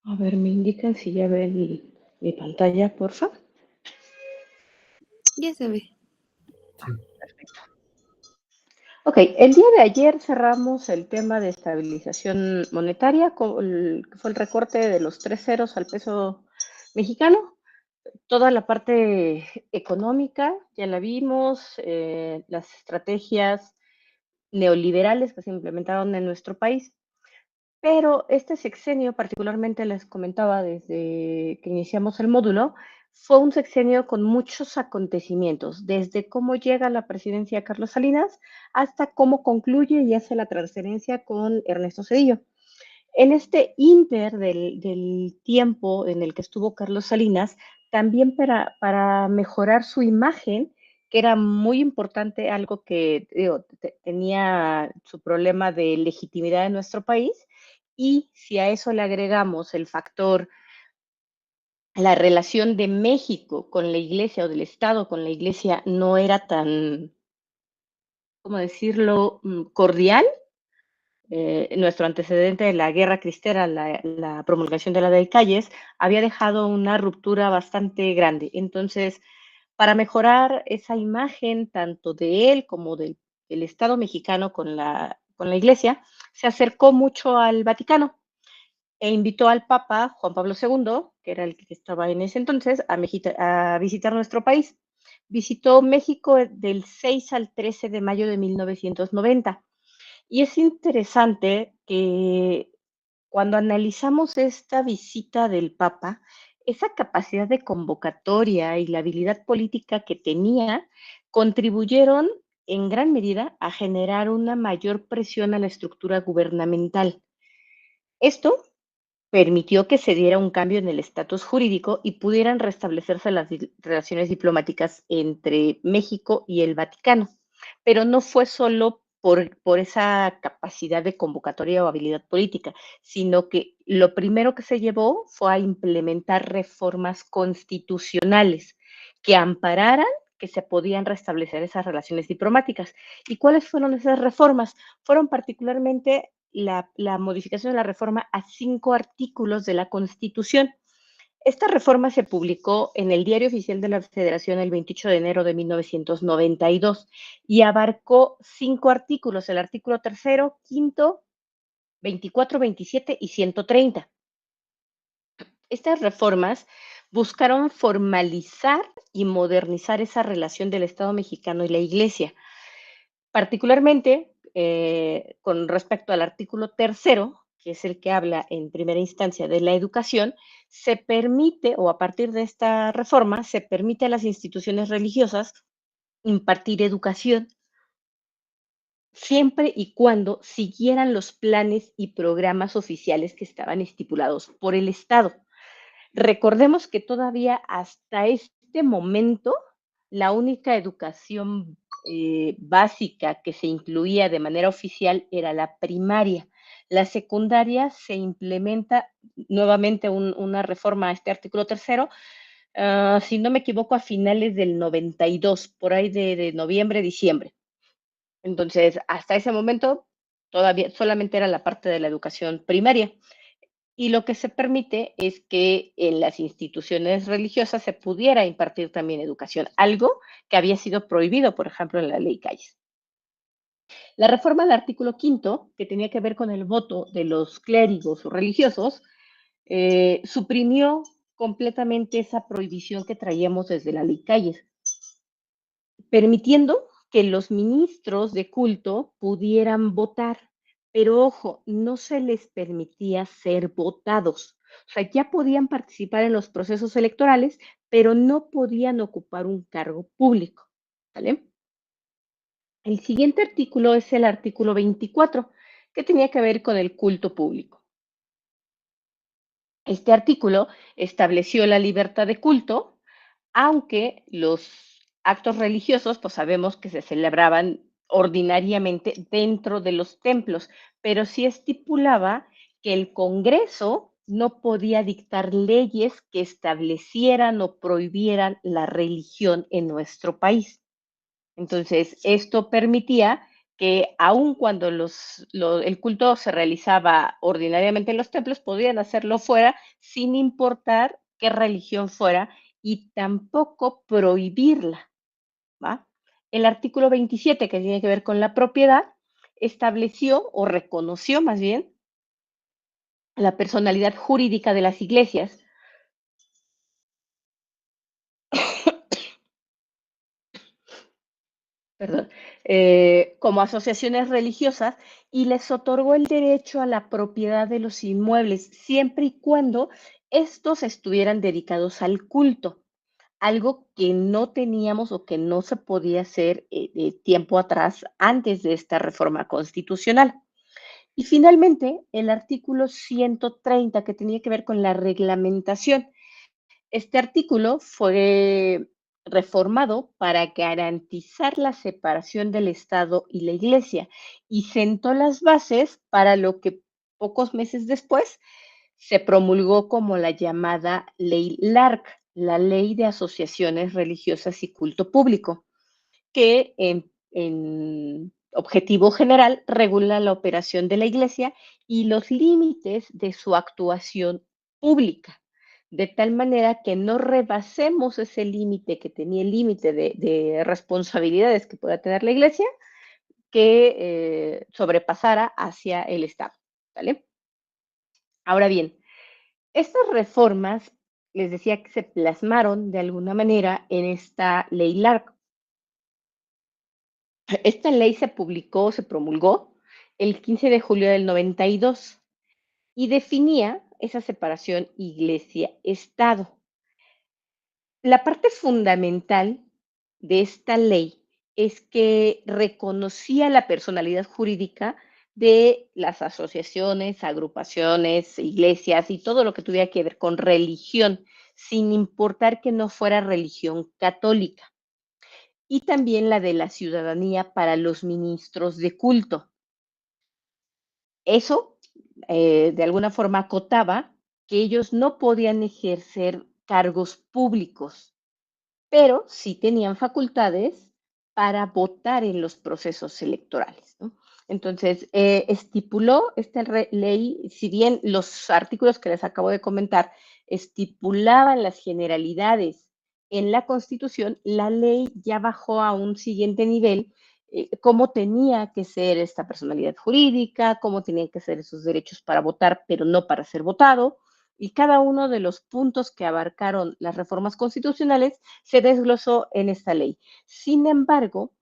A ver, me indican si ya ven mi pantalla, porfa. Ya se ve. Perfecto. Ok, el día de ayer cerramos el tema de estabilización monetaria, que fue el recorte de los 3 ceros al peso mexicano. Toda la parte económica ya la vimos, las estrategias neoliberales que se implementaron en nuestro país. Pero este sexenio, particularmente les comentaba desde que iniciamos el módulo, fue un sexenio con muchos acontecimientos, desde cómo llega a la presidencia Carlos Salinas hasta cómo concluye y hace la transferencia con Ernesto Zedillo. En este inter del tiempo en el que estuvo Carlos Salinas, también para mejorar su imagen, que era muy importante, algo que digo, tenía su problema de legitimidad en nuestro país, y si a eso le agregamos el factor, la relación de México con la iglesia o del Estado con la iglesia no era tan, ¿cómo decirlo?, cordial. Nuestro antecedente de la guerra cristera, la promulgación de la ley Calles, había dejado una ruptura bastante grande. Entonces, para mejorar esa imagen tanto de él como del Estado mexicano con la Iglesia, se acercó mucho al Vaticano e invitó al Papa Juan Pablo II, que era el que estaba en ese entonces, a visitar nuestro país. Visitó México del 6 al 13 de mayo de 1990. Y es interesante que cuando analizamos esta visita del Papa, esa capacidad de convocatoria y la habilidad política que tenía contribuyeron en gran medida a generar una mayor presión a la estructura gubernamental. Esto permitió que se diera un cambio en el estatus jurídico y pudieran restablecerse las relaciones diplomáticas entre México y el Vaticano. Pero no fue solo por esa capacidad de convocatoria o habilidad política, sino que lo primero que se llevó fue a implementar reformas constitucionales que ampararan que se podían restablecer esas relaciones diplomáticas. ¿Y cuáles fueron esas reformas? Fueron particularmente la modificación de la reforma a 5 artículos de la Constitución. Esta reforma se publicó en el Diario Oficial de la Federación el 28 de enero de 1992 y abarcó 5 artículos, el artículo tercero, quinto, 24, 27 y 130. Estas reformas buscaron formalizar y modernizar esa relación del Estado mexicano y la Iglesia. Particularmente, con respecto al artículo tercero, que es el que habla en primera instancia de la educación, se permite, o a partir de esta reforma, se permite a las instituciones religiosas impartir educación siempre y cuando siguieran los planes y programas oficiales que estaban estipulados por el Estado. Recordemos que todavía hasta este momento la única educación básica que se incluía de manera oficial era la primaria. La secundaria se implementa nuevamente una reforma a este artículo tercero, si no me equivoco, a finales del 92, por ahí de noviembre, diciembre. Entonces, hasta ese momento, todavía solamente era la parte de la educación primaria. Y lo que se permite es que en las instituciones religiosas se pudiera impartir también educación, algo que había sido prohibido, por ejemplo, en la ley Calles. La reforma del artículo quinto, que tenía que ver con el voto de los clérigos o religiosos, suprimió completamente esa prohibición que traíamos desde la ley Calles, permitiendo que los ministros de culto pudieran votar, pero ojo, no se les permitía ser votados. O sea, ya podían participar en los procesos electorales, pero no podían ocupar un cargo público. ¿Vale? El siguiente artículo es el artículo 24, que tenía que ver con el culto público. Este artículo estableció la libertad de culto, aunque los actos religiosos, pues sabemos que se celebraban ordinariamente dentro de los templos, pero sí estipulaba que el Congreso no podía dictar leyes que establecieran o prohibieran la religión en nuestro país. Entonces, esto permitía que aun cuando el culto se realizaba ordinariamente en los templos, podían hacerlo fuera sin importar qué religión fuera y tampoco prohibirla, ¿va? El artículo 27, que tiene que ver con la propiedad, estableció o reconoció más bien la personalidad jurídica de las iglesias, perdón, como asociaciones religiosas y les otorgó el derecho a la propiedad de los inmuebles siempre y cuando estos estuvieran dedicados al culto, algo que no teníamos o que no se podía hacer tiempo atrás antes de esta reforma constitucional. Y finalmente, el artículo 130, que tenía que ver con la reglamentación. Este artículo fue reformado para garantizar la separación del Estado y la Iglesia y sentó las bases para lo que pocos meses después se promulgó como la llamada Ley LARC, la Ley de Asociaciones Religiosas y Culto Público, que en objetivo general regula la operación de la Iglesia y los límites de su actuación pública, de tal manera que no rebasemos ese límite que tenía el límite de responsabilidades que pueda tener la Iglesia, que sobrepasara hacia el Estado. ¿Vale? Ahora bien, estas reformas, les decía que se plasmaron de alguna manera en esta ley LARC. Esta ley se publicó, se promulgó el 15 de julio del 92 y definía esa separación iglesia-estado. La parte fundamental de esta ley es que reconocía la personalidad jurídica de las asociaciones, agrupaciones, iglesias y todo lo que tuviera que ver con religión, sin importar que no fuera religión católica, y también la de la ciudadanía para los ministros de culto. Eso, de alguna forma, acotaba que ellos no podían ejercer cargos públicos, pero sí tenían facultades para votar en los procesos electorales, ¿no? Entonces, estipuló esta ley, si bien los artículos que les acabo de comentar estipulaban las generalidades en la Constitución, la ley ya bajó a un siguiente nivel, cómo tenía que ser esta personalidad jurídica, cómo tenían que ser esos derechos para votar, pero no para ser votado, y cada uno de los puntos que abarcaron las reformas constitucionales se desglosó en esta ley. Sin embargo,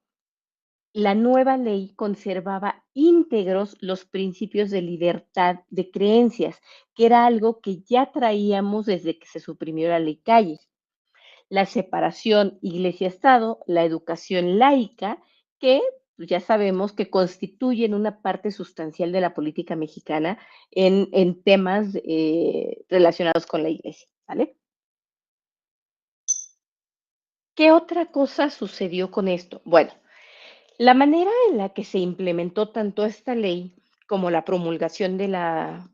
la nueva ley conservaba íntegros los principios de libertad de creencias, que era algo que ya traíamos desde que se suprimió la ley Calles. La separación iglesia-estado, la educación laica, que pues, ya sabemos que constituyen una parte sustancial de la política mexicana en temas relacionados con la iglesia. ¿Vale? ¿Qué otra cosa sucedió con esto? Bueno, la manera en la que se implementó tanto esta ley como la promulgación de las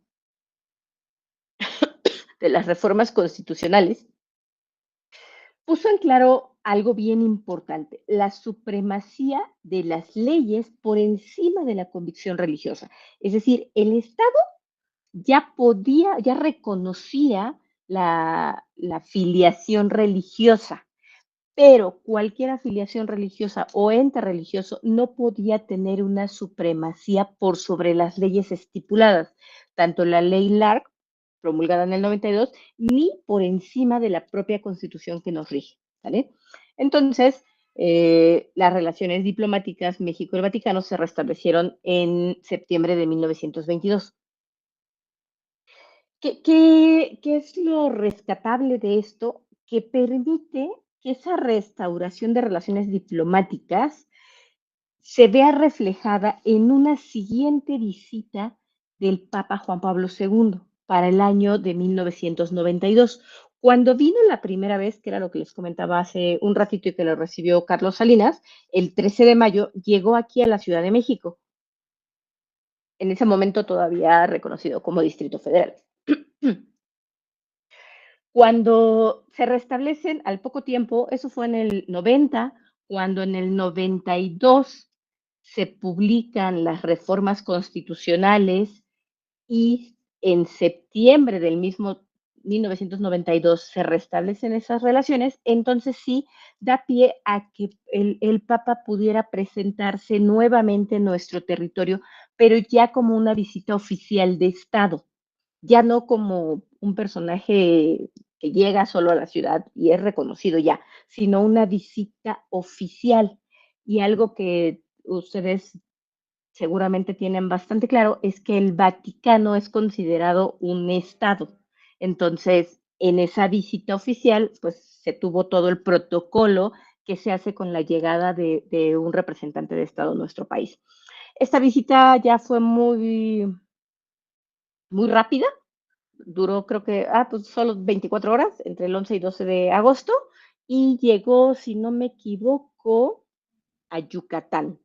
reformas constitucionales puso en claro algo bien importante, la supremacía de las leyes por encima de la convicción religiosa. Es decir, el Estado ya reconocía la filiación religiosa, pero cualquier afiliación religiosa o ente religioso no podía tener una supremacía por sobre las leyes estipuladas, tanto la ley LARC, promulgada en el 92, ni por encima de la propia constitución que nos rige. ¿Vale? Entonces, las relaciones diplomáticas México y el Vaticano se restablecieron en septiembre de 1922. ¿Qué es lo rescatable de esto? Que permite que esa restauración de relaciones diplomáticas se vea reflejada en una siguiente visita del Papa Juan Pablo II para el año de 1992. Cuando vino la primera vez, que era lo que les comentaba hace un ratito y que lo recibió Carlos Salinas, el 13 de mayo llegó aquí a la Ciudad de México, en ese momento todavía reconocido como Distrito Federal. Cuando se restablecen al poco tiempo, eso fue en el 90, cuando en el 92 se publican las reformas constitucionales y en septiembre del mismo 1992 se restablecen esas relaciones, entonces sí da pie a que el Papa pudiera presentarse nuevamente en nuestro territorio, pero ya como una visita oficial de Estado, ya no como un personaje que llega solo a la ciudad y es reconocido ya, sino una visita oficial. Y algo que ustedes seguramente tienen bastante claro es que el Vaticano es considerado un estado. Entonces, en esa visita oficial, pues se tuvo todo el protocolo que se hace con la llegada de un representante de estado a nuestro país. Esta visita ya fue muy rápida, duró creo que, pues solo 24 horas, entre el 11 y 12 de agosto, y llegó, si no me equivoco, a Yucatán.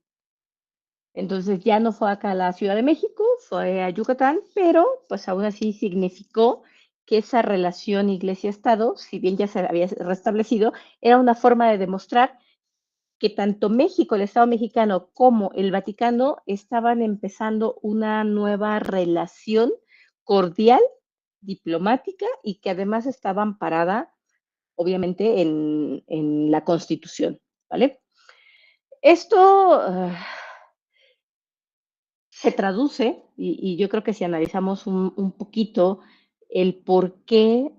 Entonces ya no fue acá a la Ciudad de México, fue a Yucatán, pero pues aún así significó que esa relación iglesia-estado, si bien ya se había restablecido, era una forma de demostrar que tanto México, el Estado mexicano, como el Vaticano estaban empezando una nueva relación cordial, diplomática, y que además estaba amparada, obviamente, en la Constitución, ¿vale? Esto se traduce, y yo creo que si analizamos un poquito el por qué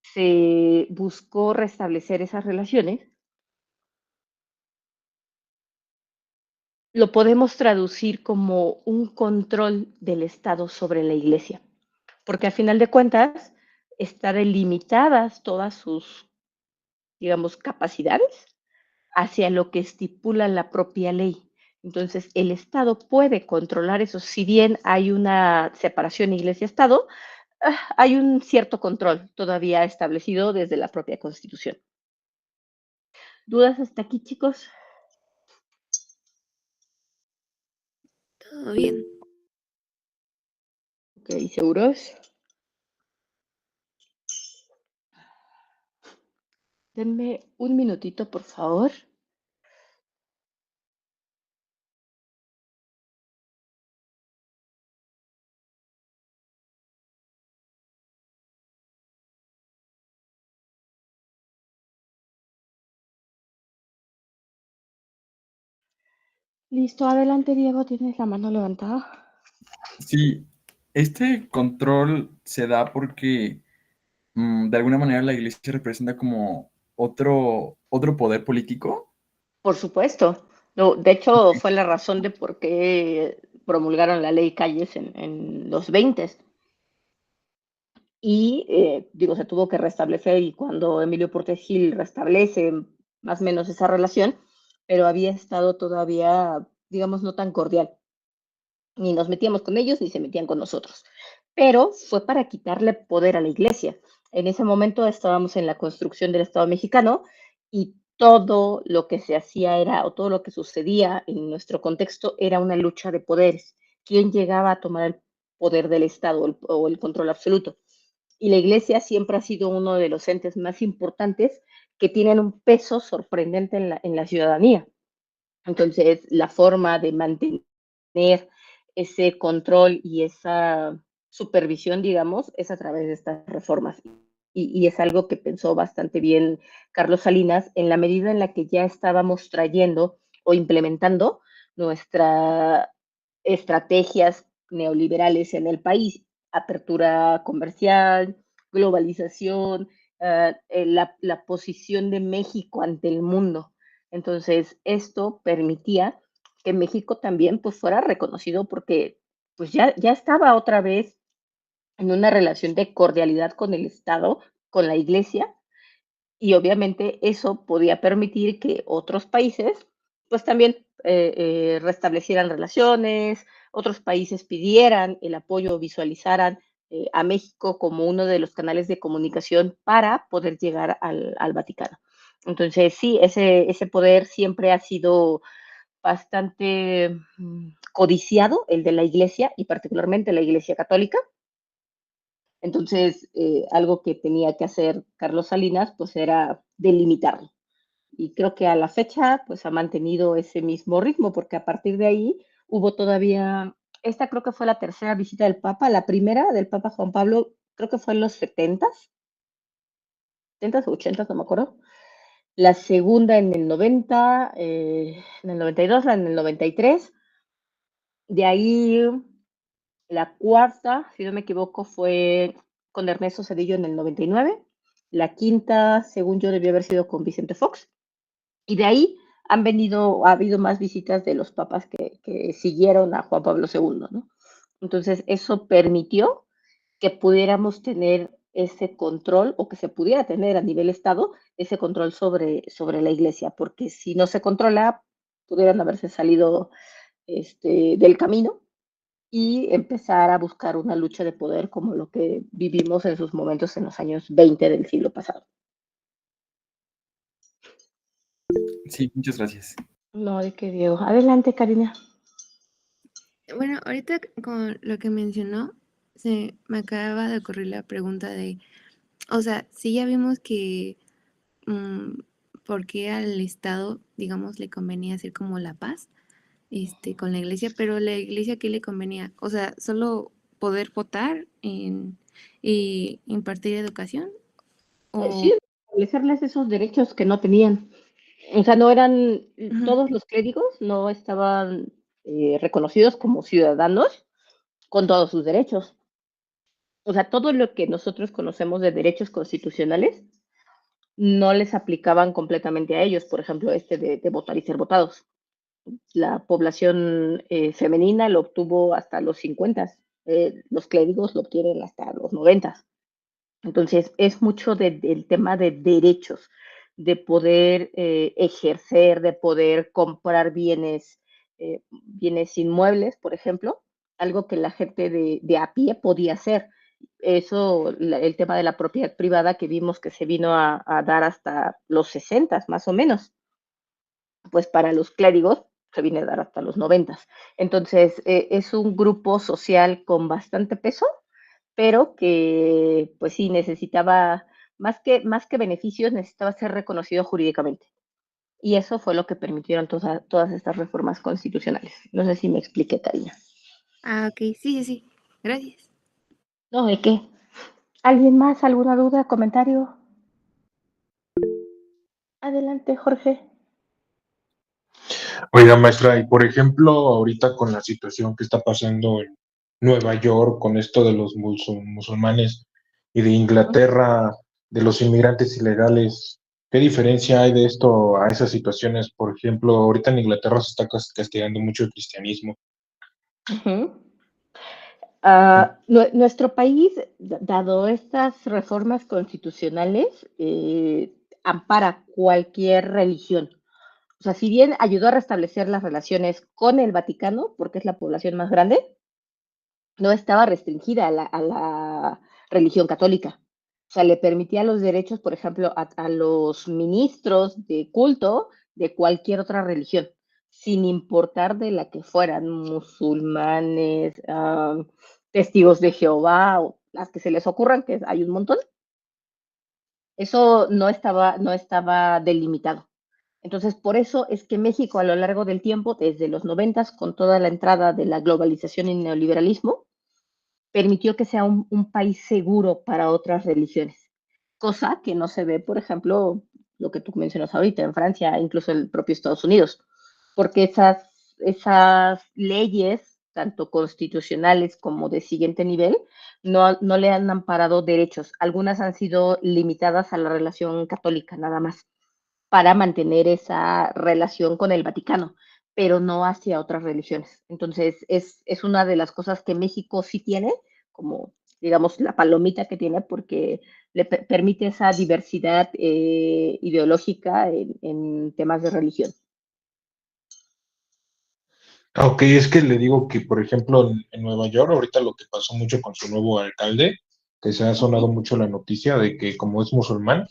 se buscó restablecer esas relaciones, lo podemos traducir como un control del Estado sobre la Iglesia, porque al final de cuentas están delimitadas todas sus, digamos, capacidades hacia lo que estipula la propia ley. Entonces, el Estado puede controlar eso, si bien hay una separación iglesia-Estado, hay un cierto control todavía establecido desde la propia Constitución. ¿Dudas hasta aquí, chicos? Todo bien. Ok, ¿seguros? Denme un minutito, por favor. Listo, adelante, Diego, tienes la mano levantada. Sí, este control se da porque de alguna manera la iglesia representa como otro poder político. Por supuesto. No, de hecho, fue la razón de por qué promulgaron la ley Calles en los 20. Y, digo, se tuvo que restablecer y cuando Emilio Portes Gil restablece más o menos esa relación, pero había estado todavía, digamos, no tan cordial. Ni nos metíamos con ellos ni se metían con nosotros. Pero fue para quitarle poder a la iglesia. En ese momento estábamos en la construcción del Estado mexicano y todo lo que se hacía era, o todo lo que sucedía en nuestro contexto era una lucha de poderes. ¿Quién llegaba a tomar el poder del Estado o el control absoluto? Y la iglesia siempre ha sido uno de los entes más importantes que tienen un peso sorprendente en la ciudadanía. Entonces, la forma de mantener ese control y esa supervisión, digamos, es a través de estas reformas. Y es algo que pensó bastante bien Carlos Salinas en la medida en la que ya estábamos trayendo o implementando nuestras estrategias neoliberales en el país, apertura comercial, globalización, la posición de México ante el mundo. Entonces, esto permitía que México también pues, fuera reconocido porque pues, ya estaba otra vez en una relación de cordialidad con el Estado, con la Iglesia, y obviamente eso podía permitir que otros países pues también restablecieran relaciones, otros países pidieran el apoyo, visualizaran a México como uno de los canales de comunicación para poder llegar al Vaticano. Entonces, sí, ese poder siempre ha sido bastante codiciado, el de la Iglesia y particularmente la Iglesia Católica. Entonces, algo que tenía que hacer Carlos Salinas, pues era delimitarlo. y creo que a la fecha pues ha mantenido ese mismo ritmo, porque a partir de ahí hubo todavía, esta creo que fue la tercera visita del Papa, la primera del Papa Juan Pablo, creo que fue en los 70s o 80s, no me acuerdo. La segunda en el 90, en el 92, la en el 93. De ahí la cuarta, si no me equivoco, fue con Ernesto Zedillo en el 99. La quinta, según yo, debió haber sido con Vicente Fox. Y de ahí ha habido más visitas de los papas que siguieron a Juan Pablo II, ¿no? Entonces, eso permitió que pudiéramos tener ese control o que se pudiera tener a nivel Estado ese control sobre la iglesia, porque si no se controla, pudieran haberse salido del camino y empezar a buscar una lucha de poder como lo que vivimos en sus momentos en los años 20 del siglo pasado. Sí, muchas gracias. No, de qué, Diego. Adelante, Karina. Bueno, ahorita con lo que mencionó, se me acaba de ocurrir la pregunta de, o sea, sí ya vimos que por qué al Estado, digamos, le convenía hacer como la paz, con la iglesia, pero la iglesia ¿qué le convenía? O sea, solo poder votar y impartir educación. Sí, establecerles esos derechos que no tenían. O sea, no eran, todos los clérigos no estaban reconocidos como ciudadanos con todos sus derechos. O sea, todo lo que nosotros conocemos de derechos constitucionales no les aplicaban completamente a ellos. Por ejemplo, de votar y ser votados. La población femenina lo obtuvo hasta los 50, los clérigos lo obtienen hasta los 90. Entonces, es mucho del tema de derechos, de poder ejercer, de poder comprar bienes inmuebles, por ejemplo, algo que la gente de a pie podía hacer. Eso, el tema de la propiedad privada que vimos que se vino a dar hasta los 60, más o menos, pues para los clérigos se viene a dar hasta los 90. Entonces, es un grupo social con bastante peso, pero que pues sí necesitaba, más que beneficios, necesitaba ser reconocido jurídicamente. Y eso fue lo que permitieron todas estas reformas constitucionales. No sé si me expliqué, Karina. Ah, ok, sí, sí, gracias. No, ¿de qué? ¿Alguien más? ¿Alguna duda? ¿Comentario? Adelante, Jorge. Oiga, maestra, y por ejemplo, ahorita con la situación que está pasando en Nueva York, con esto de los musulmanes y de Inglaterra, de los inmigrantes ilegales, ¿qué diferencia hay de esto a esas situaciones? Por ejemplo, ahorita en Inglaterra se está castigando mucho el cristianismo. Nuestro país, dado estas reformas constitucionales, ampara cualquier religión. O sea, si bien ayudó a restablecer las relaciones con el Vaticano, porque es la población más grande, no estaba restringida a la religión católica. O sea, le permitía los derechos, por ejemplo, a los ministros de culto de cualquier otra religión, sin importar de la que fueran, musulmanes, testigos de Jehová, o las que se les ocurran, que hay un montón. Eso no estaba delimitado. Entonces, por eso es que México a lo largo del tiempo, desde los 90, con toda la entrada de la globalización y neoliberalismo, permitió que sea un país seguro para otras religiones, cosa que no se ve, por ejemplo, lo que tú mencionas ahorita en Francia, incluso en el propio Estados Unidos, porque esas leyes, tanto constitucionales como de siguiente nivel, no le han amparado derechos. Algunas han sido limitadas a la relación católica nada más, para mantener esa relación con el Vaticano, pero no hacia otras religiones. Entonces, es una de las cosas que México sí tiene, como, digamos, la palomita que tiene, porque le permite esa diversidad ideológica en temas de religión. Ok, es que le digo que, por ejemplo, en Nueva York, ahorita lo que pasó mucho con su nuevo alcalde, que se ha sonado mucho la noticia de que como es musulmán,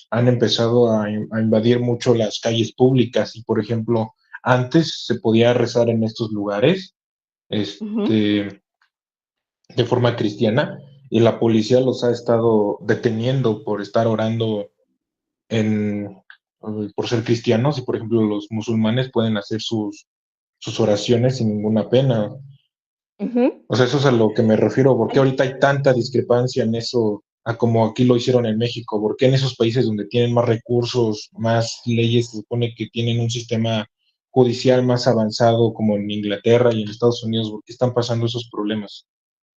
han empezado a invadir mucho las calles públicas y, por ejemplo, antes se podía rezar en estos lugares, de forma cristiana y la policía los ha estado deteniendo por estar orando en, por ser cristianos, y por ejemplo los musulmanes pueden hacer sus oraciones sin ninguna pena. Ujú. O sea, eso es a lo que me refiero. ¿Por qué ahorita hay tanta discrepancia en eso a como aquí lo hicieron en México? ¿Por qué en esos países donde tienen más recursos, más leyes, se supone que tienen un sistema judicial más avanzado como en Inglaterra y en Estados Unidos? ¿Por qué están pasando esos problemas?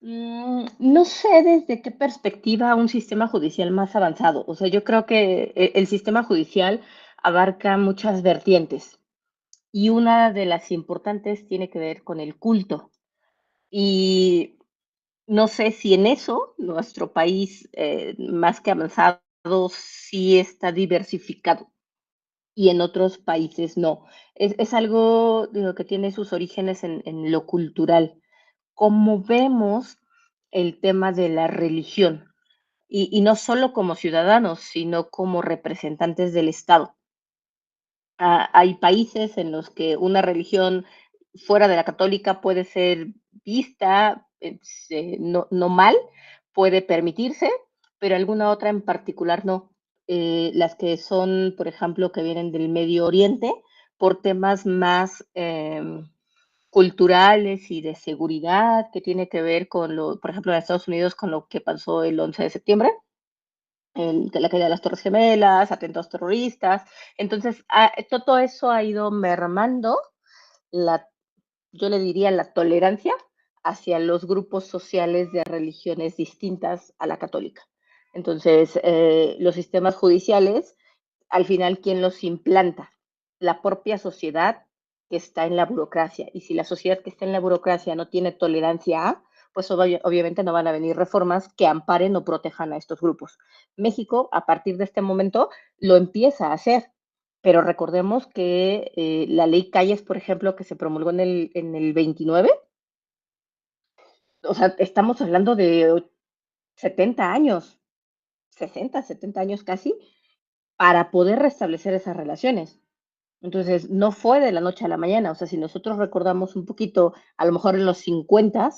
No sé desde qué perspectiva un sistema judicial más avanzado. O sea, yo creo que el sistema judicial abarca muchas vertientes y una de las importantes tiene que ver con el culto. Y no sé si en eso nuestro país, más que avanzado, sí está diversificado y en otros países no. Es algo, digo, que tiene sus orígenes en lo cultural. Cómo vemos el tema de la religión, y no solo como ciudadanos, sino como representantes del Estado. Hay países en los que una religión fuera de la católica puede ser vista no mal, puede permitirse, pero alguna otra en particular no. Las que son, por ejemplo, que vienen del Medio Oriente, por temas más culturales y de seguridad, que tiene que ver con lo, por ejemplo, en Estados Unidos, con lo que pasó el 11 de septiembre, la caída de las Torres Gemelas, atentados terroristas. Entonces, todo eso ha ido mermando la, yo le diría, la tolerancia hacia los grupos sociales de religiones distintas a la católica. Entonces, los sistemas judiciales, al final, ¿quién los implanta? La propia sociedad que está en la burocracia. Y si la sociedad que está en la burocracia no tiene tolerancia a, pues obviamente no van a venir reformas que amparen o protejan a estos grupos. México, a partir de este momento, lo empieza a hacer, pero recordemos que la ley Calles, por ejemplo, que se promulgó en el 29, o sea, estamos hablando de 70 años, 60, 70 años casi, para poder restablecer esas relaciones. Entonces, no fue de la noche a la mañana. O sea, si nosotros recordamos un poquito, a lo mejor en los 50,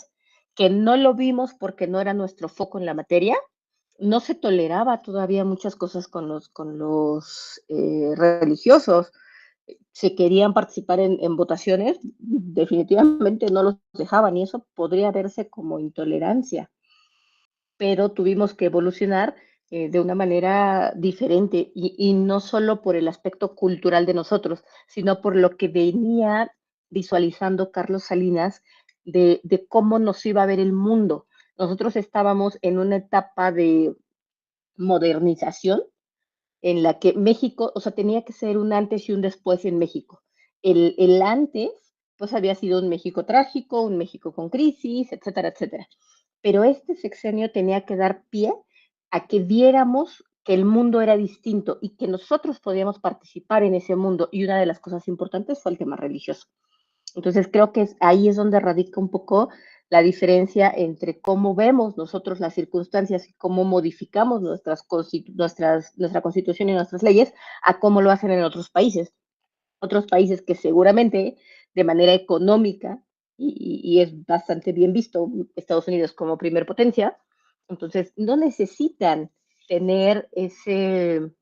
que no lo vimos porque no era nuestro foco en la materia, no se toleraba todavía muchas cosas con los religiosos. Si querían participar en votaciones, definitivamente no los dejaban y eso podría verse como intolerancia, pero tuvimos que evolucionar de una manera diferente y no solo por el aspecto cultural de nosotros, sino por lo que venía visualizando Carlos Salinas de cómo nos iba a ver el mundo. Nosotros estábamos en una etapa de modernización en la que México, o sea, tenía que ser un antes y un después en México. El antes, pues había sido un México trágico, un México con crisis, etcétera, etcétera. Pero este sexenio tenía que dar pie a que viéramos que el mundo era distinto y que nosotros podíamos participar en ese mundo. Y una de las cosas importantes fue el tema religioso. Entonces creo que ahí es donde radica un poco la diferencia entre cómo vemos nosotros las circunstancias y cómo modificamos nuestra constitución y nuestras leyes a cómo lo hacen en otros países. Otros países que seguramente de manera económica, y es bastante bien visto, Estados Unidos como primer potencia, entonces no necesitan tener ese,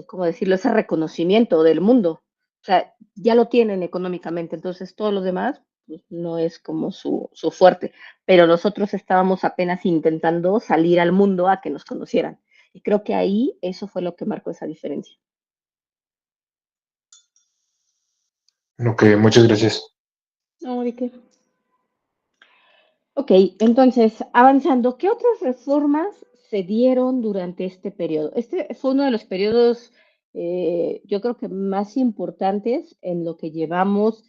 ¿cómo decirlo?, ese reconocimiento del mundo. O sea, ya lo tienen económicamente, entonces todo lo demás pues, no es como su fuerte. Pero nosotros estábamos apenas intentando salir al mundo a que nos conocieran. Y creo que ahí eso fue lo que marcó esa diferencia. Ok, muchas gracias. No, ¿de qué? Ok, entonces, avanzando, ¿qué otras reformas se dieron durante este periodo? Este fue uno de los periodos, yo creo que más importantes en lo que llevamos,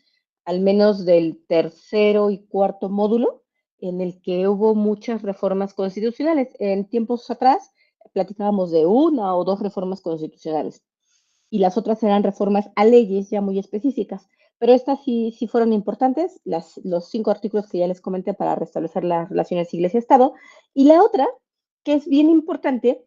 al menos del tercero y cuarto módulo, en el que hubo muchas reformas constitucionales. En tiempos atrás platicábamos de una o dos reformas constitucionales y las otras eran reformas a leyes ya muy específicas. Pero estas sí fueron importantes, los 5 artículos que ya les comenté para restablecer las relaciones Iglesia-Estado. Y la otra, que es bien importante,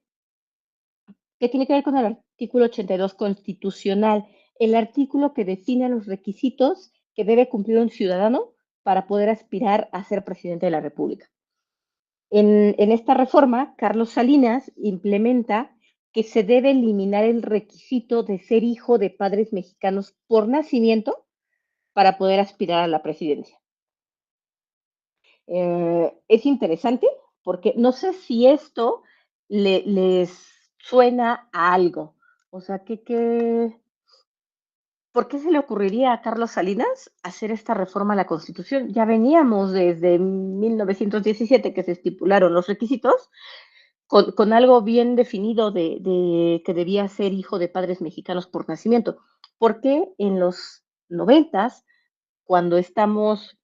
que tiene que ver con el artículo 82 constitucional, el artículo que define los requisitos que debe cumplir un ciudadano para poder aspirar a ser presidente de la República. En esta reforma, Carlos Salinas implementa que se debe eliminar el requisito de ser hijo de padres mexicanos por nacimiento para poder aspirar a la presidencia. Es interesante porque no sé si esto les suena a algo. O sea, ¿por qué se le ocurriría a Carlos Salinas hacer esta reforma a la Constitución? Ya veníamos desde 1917 que se estipularon los requisitos con algo bien definido de que debía ser hijo de padres mexicanos por nacimiento. ¿Por qué en los 90s, cuando estamos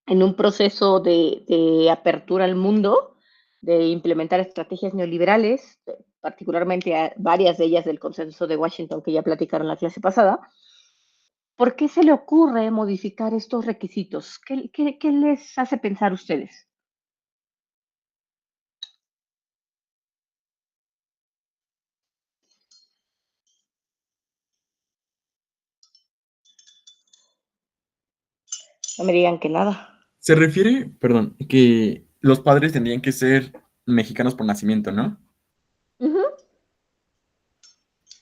en un proceso de apertura al mundo, de implementar estrategias neoliberales, particularmente varias de ellas del consenso de Washington que ya platicaron la clase pasada? ¿Por qué se le ocurre modificar estos requisitos? ¿Qué les hace pensar a ustedes? No me digan que nada. Se refiere, perdón, que los padres tendrían que ser mexicanos por nacimiento, ¿no? Ujú.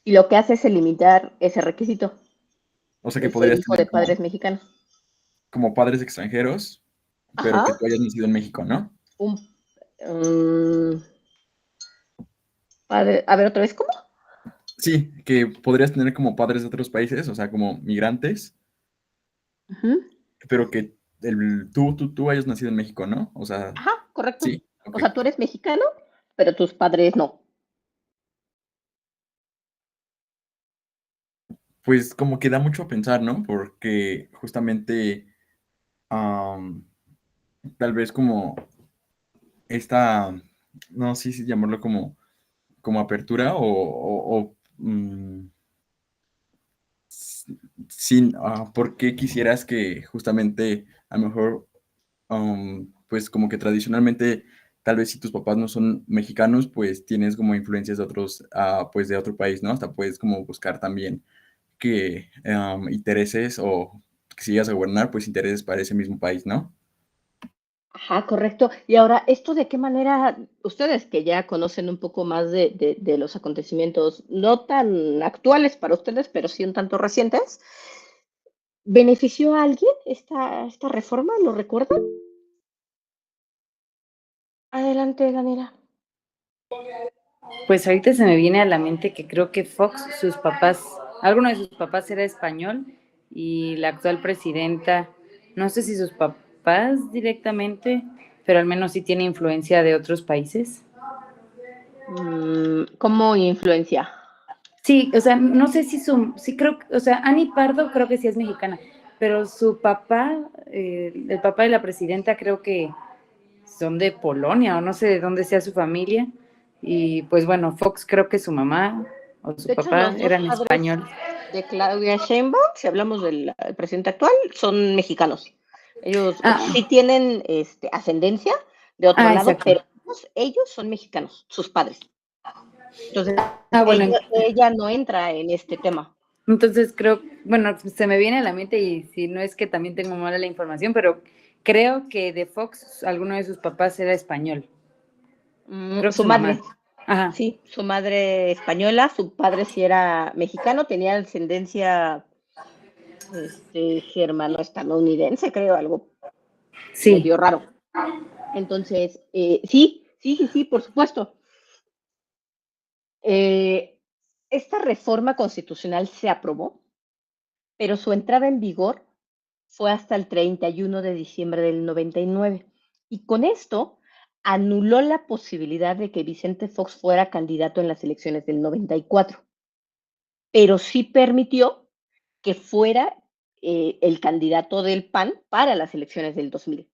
Y lo que hace es limitar ese requisito O sea que de ser podrías hijo tener de padres mexicanos. como padres extranjeros, pero Ajá. que tú hayas nacido en México, ¿no? Un, um, padre, a ver, otra vez, ¿cómo? Sí, que podrías tener como padres de otros países, o sea, como migrantes, Ujú. pero que tú hayas nacido en México, ¿no? O sea, Ajá, correcto. sí, O ok. sea, tú eres mexicano, pero tus padres no. Pues como que da mucho a pensar, ¿no? Porque justamente am, tal vez como esta, no sé si llamarlo como apertura sin, ¿por qué quisieras que justamente a lo mejor, pues como que tradicionalmente, tal vez si tus papás no son mexicanos, pues tienes como influencias de otros, pues de otro país, ¿no? Hasta puedes como buscar también que intereses o que si llegas a gobernar, pues intereses para ese mismo país, ¿no? Ajá, correcto. Y ahora, ¿esto de qué manera, ustedes que ya conocen un poco más de los acontecimientos, no tan actuales para ustedes, pero sí un tanto recientes, benefició a alguien esta reforma? ¿Lo recuerdan? Adelante, Daniela. Pues ahorita se me viene a la mente que creo que Fox, alguno de sus papás era español y la actual presidenta, no sé si sus papás directamente, pero al menos sí tiene influencia de otros países. ¿Cómo influencia? Sí, o sea, no sé si sí creo, o sea, Annie Pardo creo que sí es mexicana, pero su papá, el papá de la presidenta creo que son de Polonia o no sé de dónde sea su familia. Y pues bueno, Fox creo que su mamá o su De hecho, papá los dos eran padres españoles. de Claudia Sheinbaum, si hablamos del presidente actual, son mexicanos. Ellos sí Ah, tienen ascendencia de otro lado, exacto. pero ellos son mexicanos, sus padres. Entonces, Ah, bueno, ella no entra en este tema. entonces creo, bueno, se me viene a la mente y si no es que también tengo mala la información, pero creo que de Fox alguno de sus papás era español. Creo que Su su mamá. madre, Ajá. sí, su madre española, su padre sí era mexicano, tenía ascendencia germano-estadounidense, creo, algo Sí. medio raro. Entonces, sí, por supuesto. Esta reforma constitucional se aprobó, pero su entrada en vigor fue hasta el 31 de diciembre del 99. Y con esto anuló la posibilidad de que Vicente Fox fuera candidato en las elecciones del 94, pero sí permitió que fuera el candidato del PAN para las elecciones del 2000.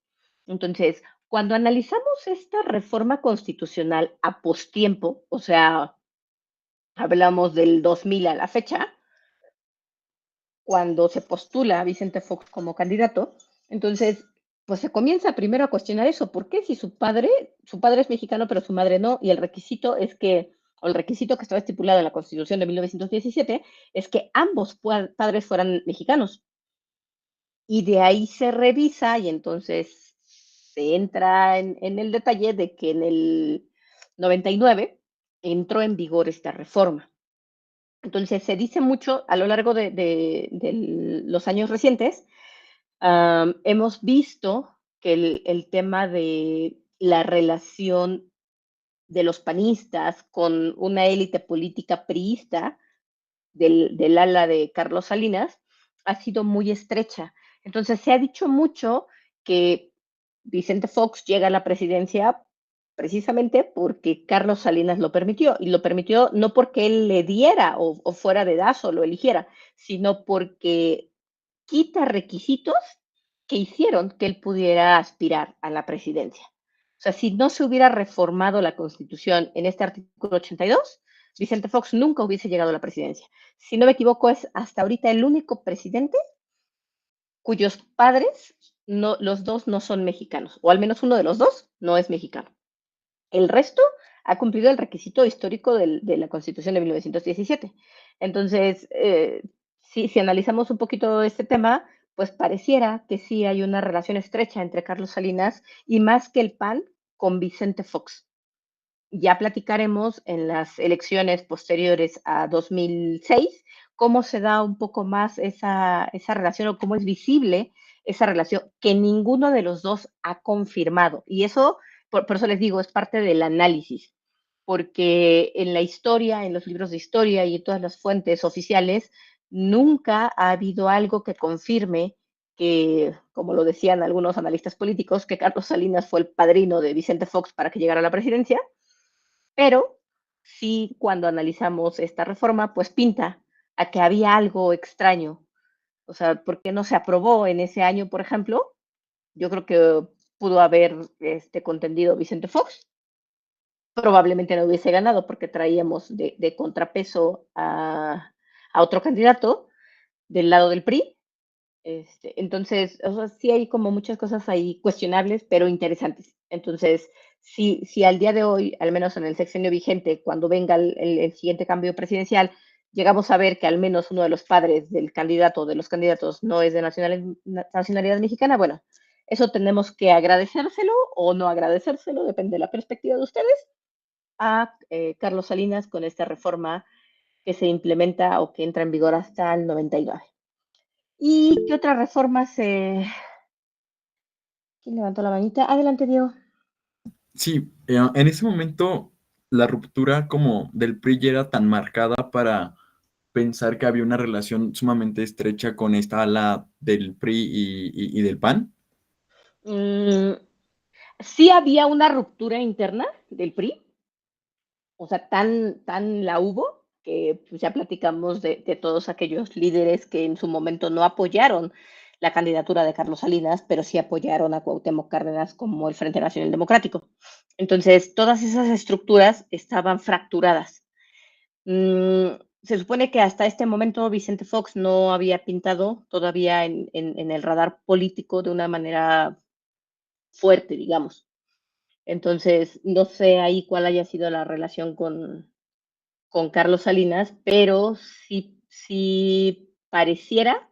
Entonces, cuando analizamos esta reforma constitucional a postiempo, o sea, hablamos del 2000 a la fecha, cuando se postula a Vicente Fox como candidato, entonces, pues se comienza primero a cuestionar eso. ¿Por qué si su padre es mexicano, pero su madre no? Y el requisito es que, o el requisito que estaba estipulado en la Constitución de 1917, es que ambos padres fueran mexicanos. Y de ahí se revisa y entonces se entra en el detalle de que en el 99 entró en vigor esta reforma. Entonces, se dice mucho a lo largo de los años recientes, hemos visto que el tema de la relación de los panistas con una élite política priista del ala de Carlos Salinas ha sido muy estrecha. Entonces, se ha dicho mucho que Vicente Fox llega a la presidencia precisamente porque Carlos Salinas lo permitió, y lo permitió no porque él le diera o fuera dedazo lo eligiera, sino porque quita requisitos que hicieron que él pudiera aspirar a la presidencia. O sea, si no se hubiera reformado la Constitución en este artículo 82, Vicente Fox nunca hubiese llegado a la presidencia. Si no me equivoco, es hasta ahorita el único presidente cuyos padres, los dos no son mexicanos, o al menos uno de los dos no es mexicano. El resto ha cumplido el requisito histórico de la Constitución de 1917. Entonces, si analizamos un poquito este tema, pues pareciera que sí hay una relación estrecha entre Carlos Salinas y, más que el PAN, con Vicente Fox. Ya platicaremos en las elecciones posteriores a 2006 cómo se da un poco más esa relación, o cómo es visible esa relación que ninguno de los dos ha confirmado. Y eso, por eso les digo, es parte del análisis, porque en la historia, en los libros de historia y en todas las fuentes oficiales, nunca ha habido algo que confirme que, como lo decían algunos analistas políticos, que Carlos Salinas fue el padrino de Vicente Fox para que llegara a la presidencia. Pero sí, cuando analizamos esta reforma, pues pinta a que había algo extraño. O sea, ¿por qué no se aprobó en ese año, por ejemplo? Yo creo que pudo haber contendido Vicente Fox. Probablemente no hubiese ganado porque traíamos de contrapeso a otro candidato del lado del PRI. Entonces, o sea, sí hay como muchas cosas ahí cuestionables, pero interesantes. Entonces, si al día de hoy, al menos en el sexenio vigente, cuando venga el siguiente cambio presidencial, llegamos a ver que al menos uno de los padres del candidato o de los candidatos no es de nacionalidad mexicana, bueno, eso tenemos que agradecérselo o no agradecérselo, depende de la perspectiva de ustedes, a Carlos Salinas con esta reforma que se implementa o que entra en vigor hasta el 99. ¿Y qué otra reforma se...? ¿Quién levantó la manita? Adelante, Diego. Sí, en ese momento la ruptura como del PRI ya era tan marcada para pensar que había una relación sumamente estrecha con esta ala del PRI y del PAN. Sí había una ruptura interna del PRI, o sea, tan la hubo, que pues, ya platicamos de todos aquellos líderes que en su momento no apoyaron la candidatura de Carlos Salinas, pero sí apoyaron a Cuauhtémoc Cárdenas como el Frente Nacional Democrático. Entonces, todas esas estructuras estaban fracturadas. Se supone que hasta este momento Vicente Fox no había pintado todavía en el radar político de una manera fuerte, digamos. Entonces, no sé ahí cuál haya sido la relación con Carlos Salinas, pero sí pareciera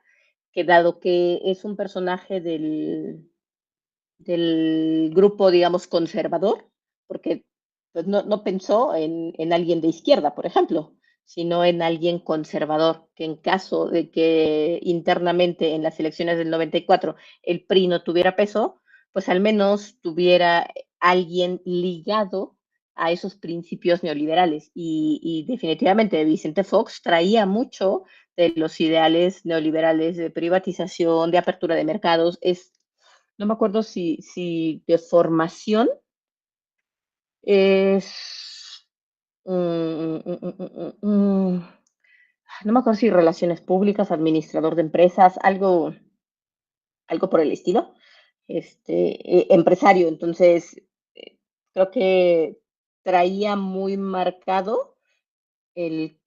que, dado que es un personaje del grupo, digamos, conservador, porque pues, no pensó en alguien de izquierda, por ejemplo, sino en alguien conservador, que en caso de que internamente en las elecciones del 94 el PRI no tuviera peso, pues al menos tuviera alguien ligado a esos principios neoliberales. Y definitivamente Vicente Fox traía mucho de los ideales neoliberales de privatización, de apertura de mercados. No me acuerdo si de formación es... no me acuerdo si relaciones públicas, administrador de empresas, algo por el estilo, empresario. Entonces, creo que traía muy marcado el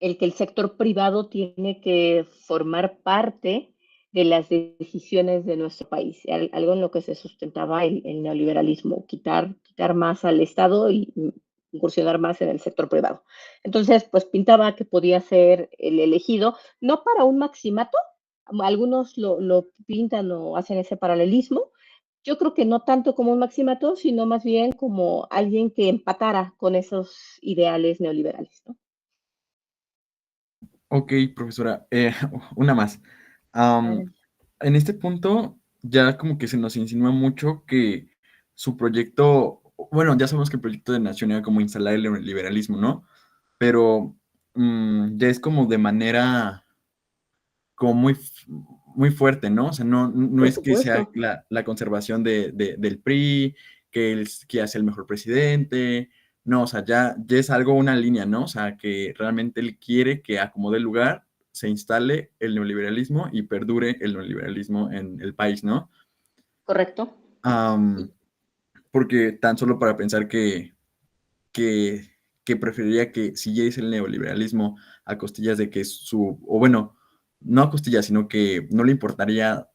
que el sector privado tiene que formar parte de las decisiones de nuestro país, algo en lo que se sustentaba el neoliberalismo, quitar más al Estado y incursionar más en el sector privado. Entonces, pues pintaba que podía ser el elegido, no para un maximato, algunos lo pintan o hacen ese paralelismo, Yo creo que no tanto como un maximato, sino más bien como alguien que empatara con esos ideales neoliberales, ¿no? Ok, profesora, una más. Am, en este punto ya como que se nos insinúa mucho que su proyecto, bueno, ya sabemos que el proyecto de Nación era como instalar el neoliberalismo, ¿no? Pero ya es como de manera como muy fuerte, ¿no? O sea, no Por es que sea supuesto. la conservación del PRI, que hace el mejor presidente, no, o sea, ya es algo, una línea, ¿no? O sea, que realmente él quiere que acomode el lugar, se instale el neoliberalismo y perdure el neoliberalismo en el país, ¿no? Correcto. Am, porque tan solo para pensar que, que preferiría que siguiese el neoliberalismo a costillas de que o bueno, no a costillas, sino que no le importaría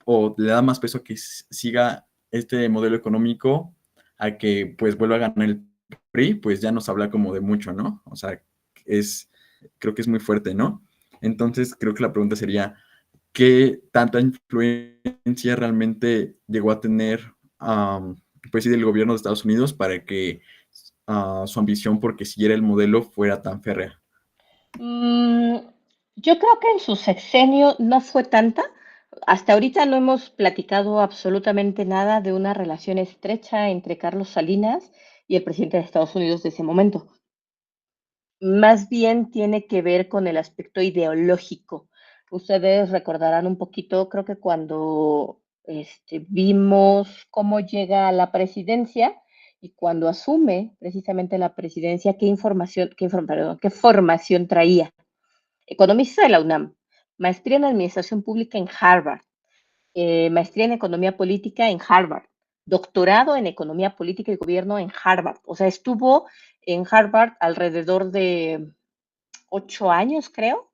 o le da más peso que siga este modelo económico a que pues vuelva a ganar el PRI, pues ya nos habla como de mucho, ¿no? O sea, creo que es muy fuerte, ¿no? Entonces creo que la pregunta sería, ¿qué tanta influencia realmente llegó a tener, pues sí, del gobierno de Estados Unidos para que su ambición porque siguiera el modelo fuera tan férrea? Yo creo que en su sexenio no fue tanta. Hasta ahorita no hemos platicado absolutamente nada de una relación estrecha entre Carlos Salinas y el presidente de Estados Unidos de ese momento. Más bien tiene que ver con el aspecto ideológico. Ustedes recordarán un poquito, creo que cuando vimos cómo llega a la presidencia y cuando asume precisamente la presidencia, qué formación traía. Economista de la UNAM, maestría en Administración Pública en Harvard, maestría en Economía Política en Harvard, doctorado en Economía Política y Gobierno en Harvard. O sea, estuvo en Harvard alrededor de 8 años, creo,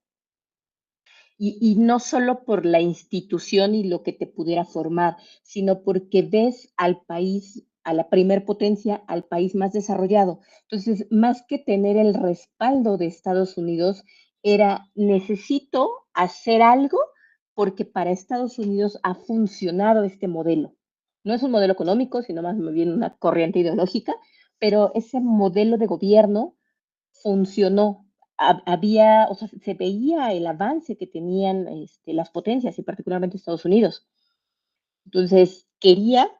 y no solo por la institución y lo que te pudiera formar, sino porque ves al país, a la primer potencia, al país más desarrollado. Entonces, más que tener el respaldo de Estados Unidos, era necesito hacer algo porque para Estados Unidos ha funcionado este modelo. No es un modelo económico, sino más bien una corriente ideológica, pero ese modelo de gobierno funcionó. Había, o sea, se veía el avance que tenían las potencias y particularmente Estados Unidos. Entonces, quería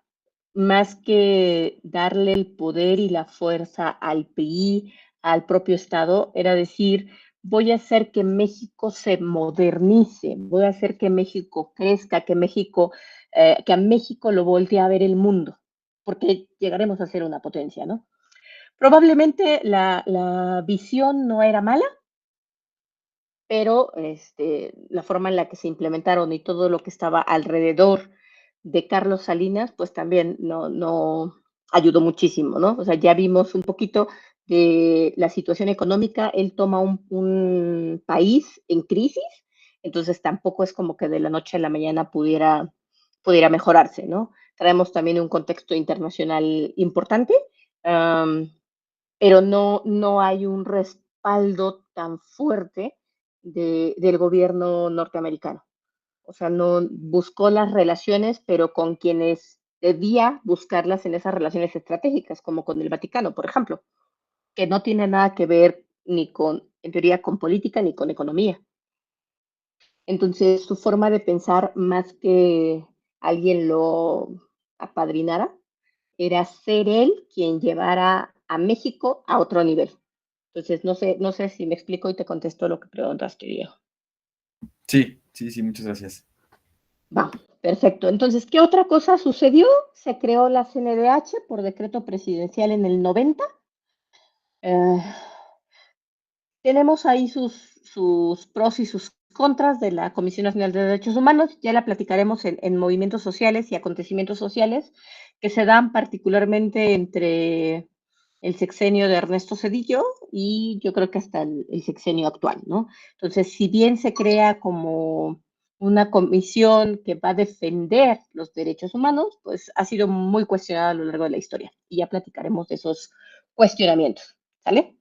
más que darle el poder y la fuerza al PRI, al propio Estado, era decir, voy a hacer que México se modernice, voy a hacer que México crezca, que a México lo voltee a ver el mundo, porque llegaremos a ser una potencia, ¿no? Probablemente la visión no era mala, pero la forma en la que se implementaron y todo lo que estaba alrededor de Carlos Salinas, pues también no ayudó muchísimo, ¿no? O sea, ya vimos un poquito de la situación económica, él toma un país en crisis, entonces tampoco es como que de la noche a la mañana pudiera mejorarse, ¿no? Traemos también un contexto internacional importante, um, pero no hay un respaldo tan fuerte del gobierno norteamericano. O sea, no buscó las relaciones, pero con quienes debía buscarlas en esas relaciones estratégicas, como con el Vaticano, por ejemplo, que no tiene nada que ver ni con, en teoría, con política ni con economía. Entonces, su forma de pensar, más que alguien lo apadrinara, era ser él quien llevara a México a otro nivel. Entonces, no sé si me explico y te contesto lo que preguntaste, Diego. Sí, muchas gracias. Va, perfecto. Entonces, ¿qué otra cosa sucedió? Se creó la CNDH por decreto presidencial en el 90. Eh, Tenemos ahí sus pros y sus contras de la Comisión Nacional de Derechos Humanos. Ya la platicaremos en movimientos sociales y acontecimientos sociales que se dan particularmente entre el sexenio de Ernesto Zedillo y yo creo que hasta el sexenio actual, ¿no? Entonces, si bien se crea como una comisión que va a defender los derechos humanos, pues ha sido muy cuestionada a lo largo de la historia. Y ya platicaremos de esos cuestionamientos, ¿sale?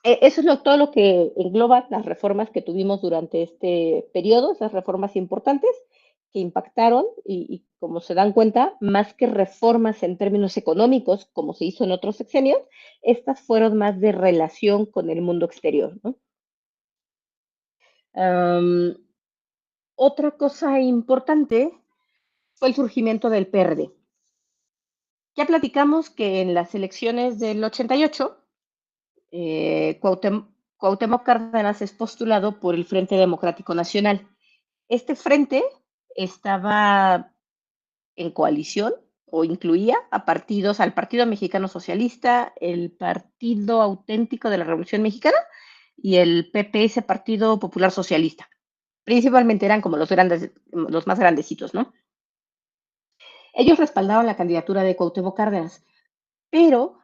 Eso es todo lo que engloba las reformas que tuvimos durante este periodo, esas reformas importantes, que impactaron y como se dan cuenta, más que reformas en términos económicos, como se hizo en otros sexenios, estas fueron más de relación con el mundo exterior, ¿no? Otra cosa importante fue el surgimiento del PRD. Ya platicamos que en las elecciones del 88, Cuauhtémoc Cárdenas es postulado por el Frente Democrático Nacional. Este frente estaba en coalición o incluía a partidos, al Partido Mexicano Socialista, el Partido Auténtico de la Revolución Mexicana y el PPS, Partido Popular Socialista. Principalmente eran como los más grandecitos, ¿no? Ellos respaldaron la candidatura de Cuauhtémoc Cárdenas, pero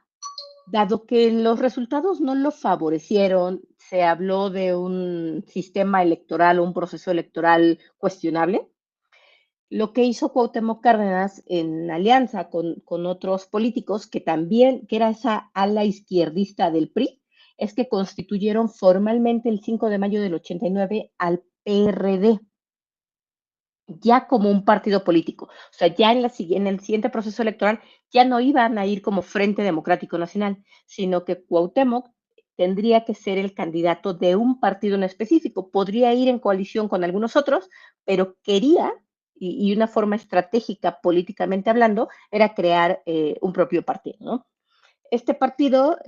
dado que los resultados no lo favorecieron, se habló de un sistema electoral o un proceso electoral cuestionable. Lo que hizo Cuauhtémoc Cárdenas en alianza con otros políticos que era esa ala izquierdista del PRI, es que constituyeron formalmente el 5 de mayo del 89 al PRD, ya como un partido político. O sea, ya en el siguiente proceso electoral ya no iban a ir como Frente Democrático Nacional, sino que Cuauhtémoc tendría que ser el candidato de un partido en específico. Podría ir en coalición con algunos otros, pero quería, y una forma estratégica políticamente hablando, era crear un propio partido, ¿no? Este partido,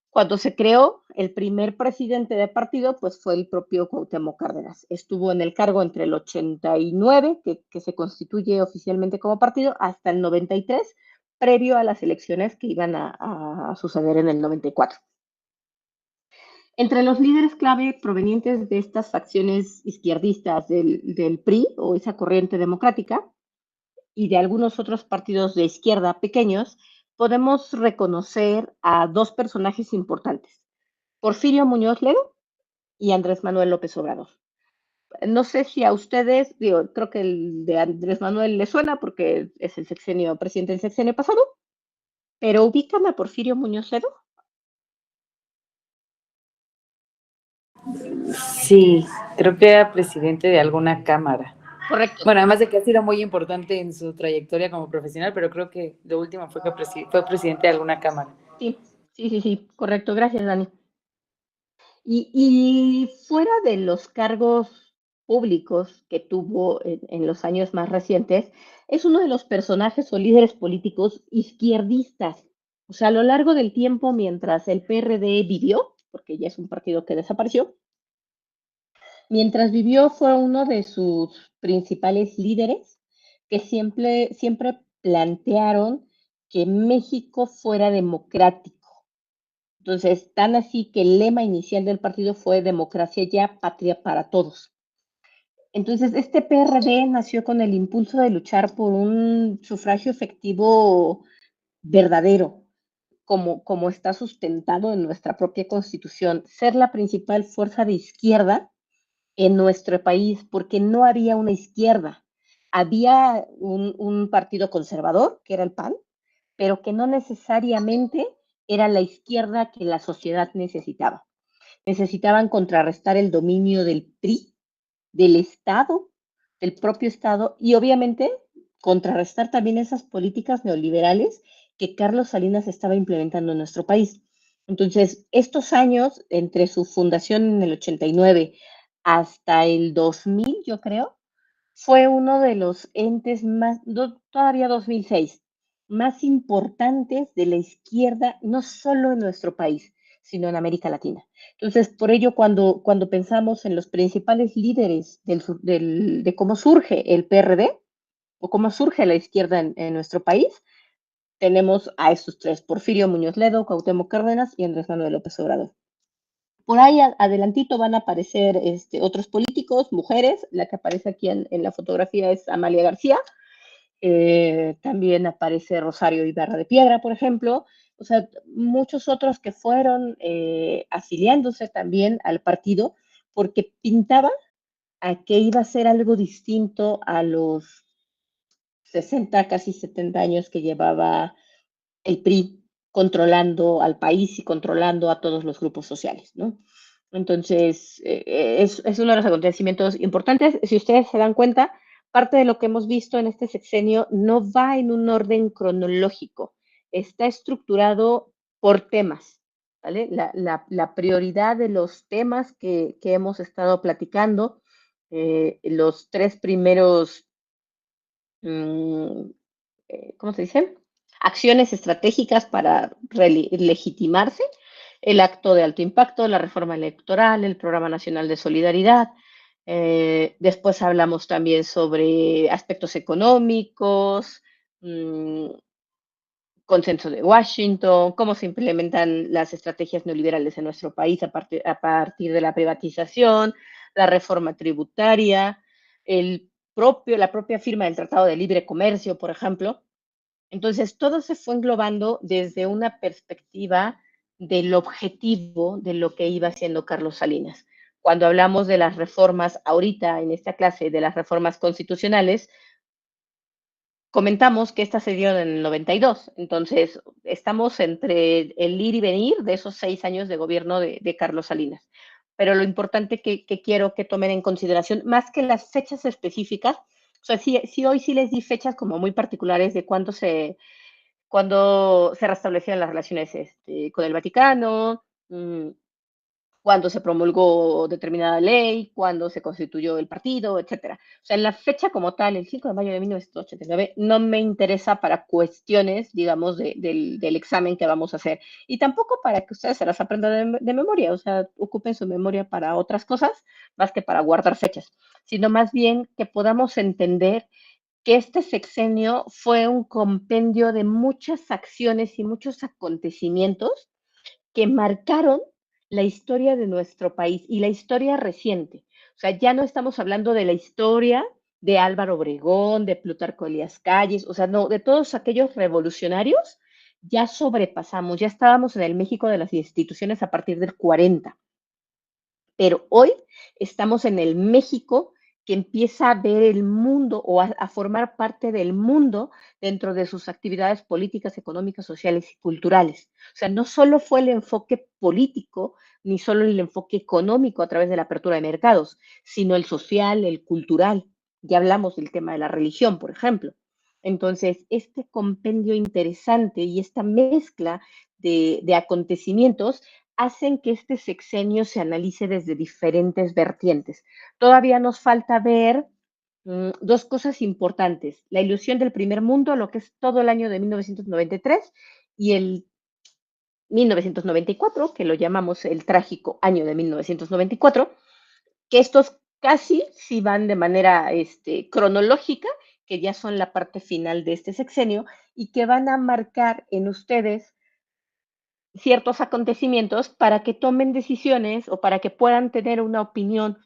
cuando se creó, el primer presidente de partido pues fue el propio Cuauhtémoc Cárdenas. Estuvo en el cargo entre el 89, que se constituye oficialmente como partido, hasta el 93, previo a las elecciones que iban a suceder en el 94. Entre los líderes clave provenientes de estas facciones izquierdistas del PRI o esa corriente democrática y de algunos otros partidos de izquierda pequeños, podemos reconocer a dos personajes importantes. Porfirio Muñoz Ledo y Andrés Manuel López Obrador. No sé si a ustedes, digo, creo que el de Andrés Manuel le suena porque es el presidente del sexenio pasado, pero ubican a Porfirio Muñoz Ledo. Sí, creo que era presidente de alguna cámara. Correcto. Bueno, además de que ha sido muy importante en su trayectoria como profesional, pero creo que lo último fue que fue presidente de alguna cámara. Sí, correcto, gracias, Dani. Y fuera de los cargos públicos que tuvo en los años más recientes, es uno de los personajes o líderes políticos izquierdistas. O sea, a lo largo del tiempo, mientras el PRD vivió, porque ya es un partido que desapareció, mientras vivió fue uno de sus principales líderes que siempre plantearon que México fuera democrático. Entonces, tan así que el lema inicial del partido fue democracia ya, patria para todos. Entonces, este PRD nació con el impulso de luchar por un sufragio efectivo verdadero, como está sustentado en nuestra propia constitución, ser la principal fuerza de izquierda en nuestro país, porque no había una izquierda. Había un partido conservador, que era el PAN, pero que no necesariamente era la izquierda que la sociedad necesitaba. Necesitaban contrarrestar el dominio del PRI, del Estado, del propio Estado, y obviamente contrarrestar también esas políticas neoliberales que Carlos Salinas estaba implementando en nuestro país. Entonces, estos años, entre su fundación en el 89 hasta el 2000, yo creo, fue uno de los entes más, todavía 2006, más importantes de la izquierda, no solo en nuestro país, sino en América Latina. Entonces, por ello, cuando pensamos en los principales líderes de cómo surge el PRD o cómo surge la izquierda en nuestro país, tenemos a estos tres: Porfirio Muñoz Ledo, Cuauhtémoc Cárdenas y Andrés Manuel López Obrador. Por ahí adelantito van a aparecer otros políticos, mujeres. La que aparece aquí en la fotografía es Amalia García. También aparece Rosario Ibarra de Piedra, por ejemplo. O sea, muchos otros que fueron afiliándose también al partido porque pintaba a que iba a ser algo distinto a los 60, casi 70 años que llevaba el PRI controlando al país y controlando a todos los grupos sociales, ¿no? Entonces, es uno de los acontecimientos importantes. Si ustedes se dan cuenta, parte de lo que hemos visto en este sexenio no va en un orden cronológico, está estructurado por temas, ¿vale? La prioridad de los temas que hemos estado platicando, los tres primeros, ¿cómo se dice? Acciones estratégicas para legitimarse, el acto de alto impacto, la reforma electoral, el Programa Nacional de Solidaridad. Después hablamos también sobre aspectos económicos, consenso de Washington, cómo se implementan las estrategias neoliberales en nuestro país a partir de la privatización, la reforma tributaria, la propia firma del Tratado de Libre Comercio, por ejemplo. Entonces, todo se fue englobando desde una perspectiva del objetivo de lo que iba haciendo Carlos Salinas. Cuando hablamos de las reformas, ahorita en esta clase, de las reformas constitucionales, comentamos que estas se dieron en el 92. Entonces, estamos entre el ir y venir de esos 6 años de gobierno de Carlos Salinas. Pero lo importante que quiero que tomen en consideración, más que las fechas específicas, o sea, sí hoy sí les di fechas como muy particulares de cuándo se restablecieron las relaciones con el Vaticano, cuando se promulgó determinada ley, cuando se constituyó el partido, etcétera. O sea, en la fecha como tal, el 5 de mayo de 1989, no me interesa para cuestiones, digamos, del examen que vamos a hacer. Y tampoco para que ustedes se las aprendan de memoria, o sea, ocupen su memoria para otras cosas, más que para guardar fechas, sino más bien que podamos entender que este sexenio fue un compendio de muchas acciones y muchos acontecimientos que marcaron la historia de nuestro país y la historia reciente. O sea, ya no estamos hablando de la historia de Álvaro Obregón, de Plutarco Elías Calles, o sea, no, de todos aquellos revolucionarios, ya sobrepasamos, ya estábamos en el México de las instituciones a partir del 40. Pero hoy estamos en el México que empieza a ver el mundo o a formar parte del mundo dentro de sus actividades políticas, económicas, sociales y culturales. O sea, no solo fue el enfoque político, ni solo el enfoque económico a través de la apertura de mercados, sino el social, el cultural. Ya hablamos del tema de la religión, por ejemplo. Entonces, este compendio interesante y esta mezcla de acontecimientos hacen que este sexenio se analice desde diferentes vertientes. Todavía nos falta ver dos cosas importantes, la ilusión del primer mundo, lo que es todo el año de 1993 y el 1994, que lo llamamos el trágico año de 1994, que estos casi sí van de manera cronológica, que ya son la parte final de este sexenio y que van a marcar en ustedes ciertos acontecimientos para que tomen decisiones o para que puedan tener una opinión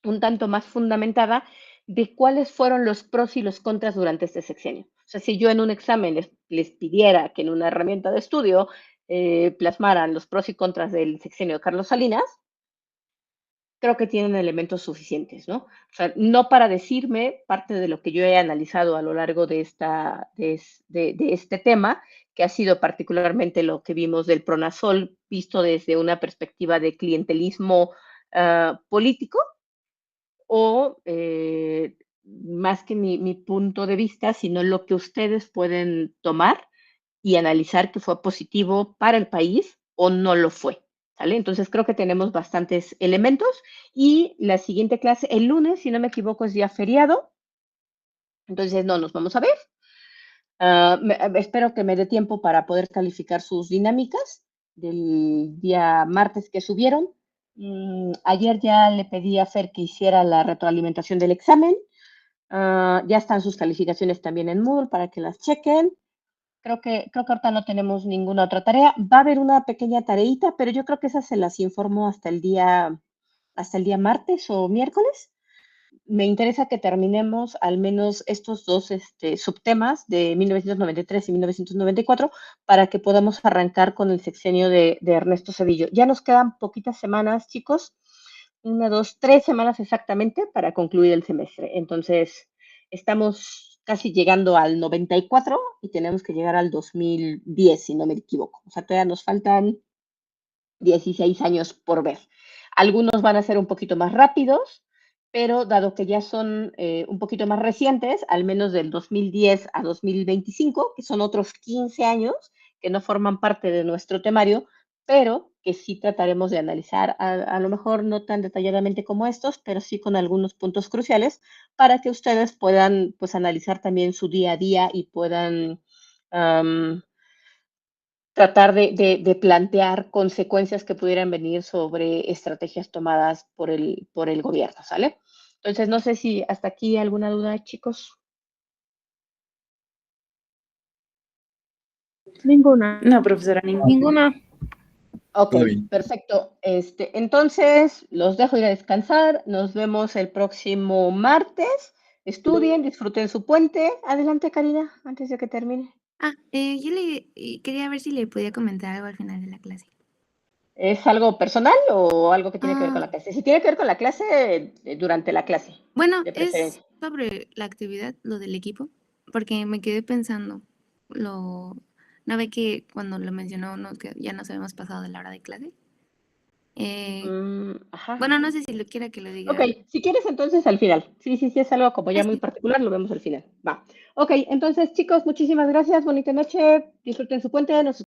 un tanto más fundamentada de cuáles fueron los pros y los contras durante este sexenio. O sea, si yo en un examen les pidiera que en una herramienta de estudio plasmaran los pros y contras del sexenio de Carlos Salinas, creo que tienen elementos suficientes, ¿no? O sea, no para decirme parte de lo que yo he analizado a lo largo de este tema, que ha sido particularmente lo que vimos del Pronasol, visto desde una perspectiva de clientelismo político, o más que mi punto de vista, sino lo que ustedes pueden tomar y analizar que fue positivo para el país o no lo fue. ¿Sale? Entonces creo que tenemos bastantes elementos y la siguiente clase, el lunes, si no me equivoco, es día feriado. Entonces no nos vamos a ver. Espero que me dé tiempo para poder calificar sus dinámicas del día martes que subieron. Ayer ya le pedí a Fer que hiciera la retroalimentación del examen. Ya están sus calificaciones también en Moodle para que las chequen. Creo que ahorita no tenemos ninguna otra tarea. Va a haber una pequeña tareita, pero yo creo que esas se las informo hasta el día martes o miércoles. Me interesa que terminemos al menos estos dos subtemas de 1993 y 1994 para que podamos arrancar con el sexenio de Ernesto Zedillo. Ya nos quedan poquitas semanas, chicos. 1, 2, 3 semanas exactamente para concluir el semestre. Entonces, estamos casi llegando al 94 y tenemos que llegar al 2010, si no me equivoco. O sea, todavía nos faltan 16 años por ver. Algunos van a ser un poquito más rápidos, pero dado que ya son un poquito más recientes, al menos del 2010 a 2025, que son otros 15 años que no forman parte de nuestro temario, pero que sí trataremos de analizar, a lo mejor no tan detalladamente como estos, pero sí con algunos puntos cruciales para que ustedes puedan pues analizar también su día a día y puedan tratar de plantear consecuencias que pudieran venir sobre estrategias tomadas por el gobierno, ¿sale? Entonces, no sé si hasta aquí alguna duda, chicos. Ninguna. No, profesora, Ninguna. Ok, Todo bien. perfecto. Entonces, los dejo ir a descansar. Nos vemos el próximo martes. Estudien, disfruten su puente. Adelante, Karina, antes de que termine. Yo quería ver si le podía comentar algo al final de la clase. ¿Es algo personal o algo que tiene que ver con Ah. la clase? Si tiene que ver con la clase, durante la clase, Bueno, de es preferencia. sobre la actividad, lo del equipo, porque me quedé pensando, no ve que cuando lo mencionó que ya nos habíamos pasado de la hora de clase. Ajá. Bueno, no sé si lo quiera que lo diga. Ok, si quieres entonces al final. Sí, es algo como ya muy Sí. particular, lo vemos al final. Va. Ok, entonces chicos, muchísimas gracias, bonita noche, disfruten su puente, nos